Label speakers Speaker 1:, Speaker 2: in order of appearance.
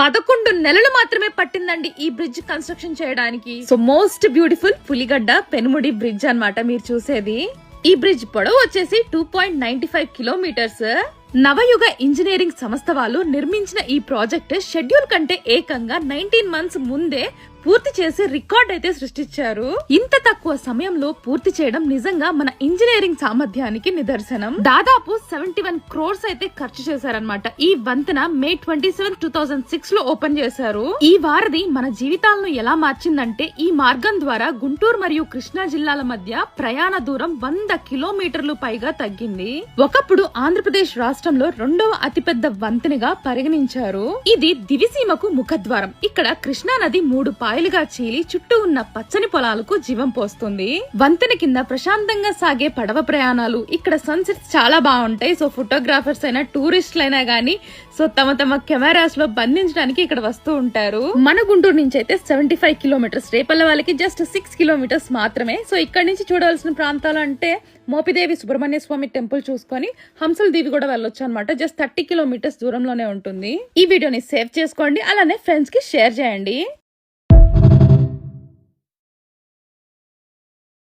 Speaker 1: 11 నెలలు మాత్రమే పట్టిందండి ఈ బ్రిడ్జ్ కన్స్ట్రక్షన్ చేయడానికి. So most beautiful Puligadda Penumudi bridge అన్నమాట మీరు చూసేది. ఈ బ్రిడ్జ్ పొడవు వచ్చేసి 2.95 కిలోమీటర్స్. నవయుగ ఇంజనీరింగ్ సంస్థ వాళ్ళు నిర్మించిన ఈ ప్రాజెక్ట్ షెడ్యూల్ కంటే ఏకంగా 19 మంత్స్ ముందే పూర్తి చేసి రికార్డ్ అయితే సృష్టించారు. ఇంత తక్కువ సమయంలో పూర్తి చేయడం నిజంగా మన ఇంజనీరింగ్ సామర్థ్యానికి నిదర్శనం. దాదాపు 71 crores అయితే ఖర్చు చేశారనమాట. ఈ వంతెన May 27, 2006 లో ఓపెన్ చేశారు. ఈ వారధి మన జీవితాలను ఎలా మార్చిందంటే ఈ మార్గం ద్వారా గుంటూరు మరియు కృష్ణా జిల్లాల మధ్య ప్రయాణ దూరం 100 కిలోమీటర్లు పైగా తగ్గింది. ఒకప్పుడు ఆంధ్రప్రదేశ్ రాష్ట్రంలో 2వ అతిపెద్ద వంతెనగా పరిగణించారు. ఇది దివిసీమకు ముఖద్వారం. ఇక్కడ కృష్ణా నది 3 పాయలుగా చీలి చుట్టూ ఉన్న పచ్చని పొలాలకు జీవం పోస్తుంది. వంతెన కింద ప్రశాంతంగా సాగే పడవ ప్రయాణాలు, ఇక్కడ సన్సెట్స్ చాలా బాగుంటాయి. సో ఫోటోగ్రాఫర్స్ అయినా టూరిస్టులైనా గానీ సో తమ కెమెరాస్ లో బంధించడానికి ఇక్కడ వస్తూ ఉంటారు. మన గుంటూరు నుంచి అయితే 75 కిలోమీటర్స్, రేపల్ల వాళ్ళకి జస్ట్ 6 కిలోమీటర్స్ మాత్రమే. సో ఇక్కడ నుంచి చూడవలసిన ప్రాంతాలు అంటే మోపిదేవి సుబ్రహ్మణ్య స్వామి టెంపుల్ చూసుకొని హంసల దీవి కూడా వెళ్ళొచ్చు అనమాట. జస్ట్ 30 కిలోమీటర్స్ దూరంలోనే ఉంటుంది. ఈ వీడియోని సేవ్ చేసుకోండి, అలానే ఫ్రెండ్స్ కి షేర్ చేయండి.